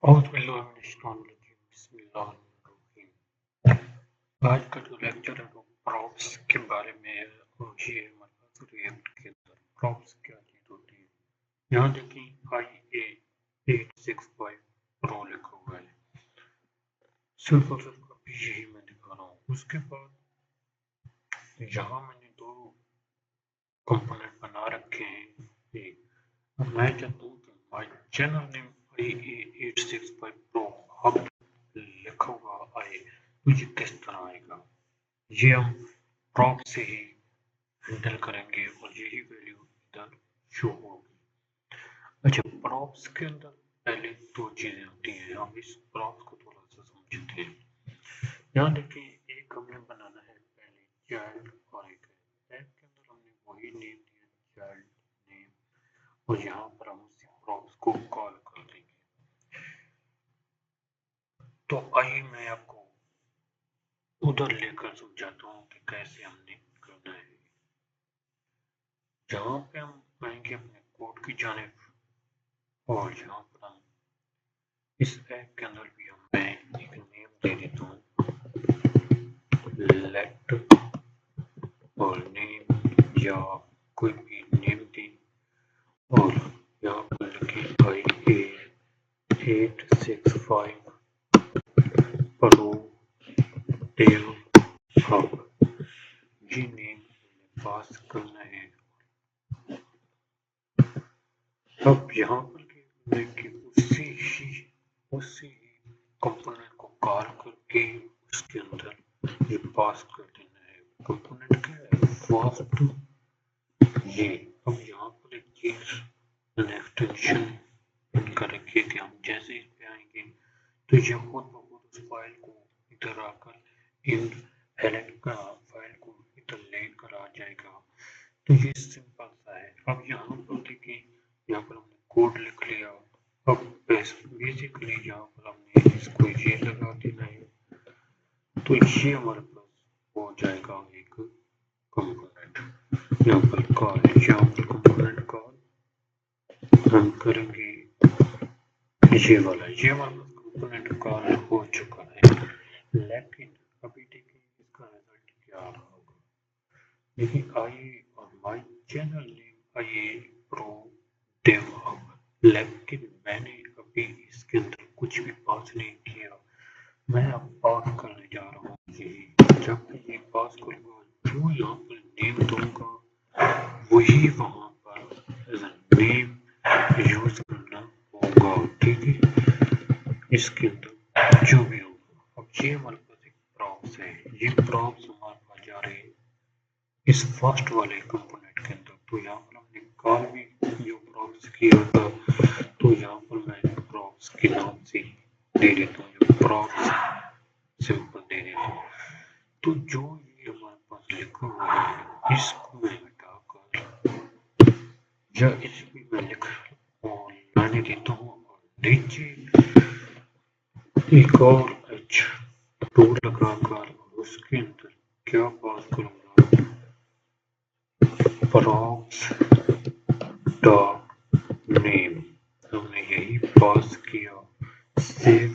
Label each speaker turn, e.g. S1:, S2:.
S1: أعوذ بالله من الشيطان الرجيم بسم الله الرحمن الرحیم آج کا جو لیکچر ہے وہ پراپس کے بارے میں ہے اور یہ ہمارے پاس ریئیکٹ کے اندر پراپس کیا چیز ہوتی ہے. یہاں دیکھیں IA865 پرو لکھا ہوا ہے. صرف اور صرف ابھی یہی میں دکھا رہا ہوں. اس کے بعد یہاں میں نے دو کمپوننٹ بنا رکھے ہیں. اب میں چاہتا ہوں کہ مائی چینل نیم IA865 پرو اب لکھا ہوا آئے تو یہ کس طرح آئے گا. یہ ہم پراپ سے ہی ہینڈل کریں گے اور یہی ویلیو ادھر شو ہوگی. اچھا پراپس کے اندر پہلے دو چیزیں ہوتی ہیں. ہم اس پراپس کو تھوڑا سا سمجھتے ہیں. یہاں دیکھیں ایک ہم نے بنانا ہے پہلے چائلڈ اور ایک کے اندر ہم نے وہی نیم دیا چائلڈ نیم اور یہاں پر ہم اسی پراپس کو کال کر دیں گے. تو آئیے میں آپ کو ادھر لے کر سمجھاتا ہوں کہ کیسے ہم نے کرنا ہے. جہاں پہ ہم آئیں گے اپنے کوڈ کی جانب اور یہاں پر ہم اس ایپ کے اندر بھی میں ایک نیم دے دیتا ہوں لیٹ اور نیم یا کوئی بھی نیم دی اور یہاں پر لکھیں IA865 پرو ڈیو ہب. یہ نیم پاس کرنا ہے. اب یہاں پر کہ اسی کمپوننٹ کو کال کر کے اس کے اندر یہ پاس کر دینا ہے. کمپوننٹ کیا ہے فاسٹ یہ. اب یہاں پر ایک چیز ایکسٹینشن ان کا رکھیے کہ ہم جیسے اس پہ آئیں گے تو یہ خود بخود اس فائل کو ادھر آ کر ان ایلن کا فائل کو ادھر لے کر آ جائے گا. تو یہ سمپل سا ہے. اب یہاں پر دیکھیں یہاں پر ہم نے کوڈ لکھ لیا. اب بیسیکلی یہاں پر ہم نے اس کو یہ لگا دینا ہے تو یہ ہمارے پاس ہو جائے گا ایک کمپوننٹ. یہاں پر کال یہاں پر کمپوننٹ کال ہم کریں گے یہ والا. یہ ہمارے پاس کمپوننٹ کال ہو چکا ہے. لیکن ابھی دیکھیں اس کا ریزلٹ کیا رہا ہوگا. دیکھیں آئیے اور مائی چینل نیم آئیے پرو ڈیو ہب لیکن میں نے ابھی اس کے اندر کچھ بھی پاس نہیں کیا. میں اب پاس کرنے جا رہا ہوں. یہی جب میں یہ پاس کروں گا جو یہاں پر نیم دوں گا وہی وہاں پر نیم یوز کرنا ہوگا. ٹھیک ہے اس کے اندر جو بھی ہوگا. اب یہ ہمارے پاس ایک پراپس ہے. یہ پراپس ہمارے پاس جا رہے ہیں اس فرسٹ والے کمپوننٹ کے اندر. تو یہاں پر ہم نے کال بھی جو پراپس کیا تھا تو یہاں پر میں پراپس کے نام سے دے دیتا ہوں جو پراپس سمپل دے دیتا ہوں. تو جو یہ ہمارے پاس لکھا ہوا ہے اس کو میں ہٹا کر یا اس بھی میں لکھ اور لانے دیتا ہوں اور نیچے ایک اور ایچ ٹو لگا کر اس کے اندر کیا پاس کروں گا پراپس ڈاٹ نیم. ہم نے یہی پاس کیا. سیو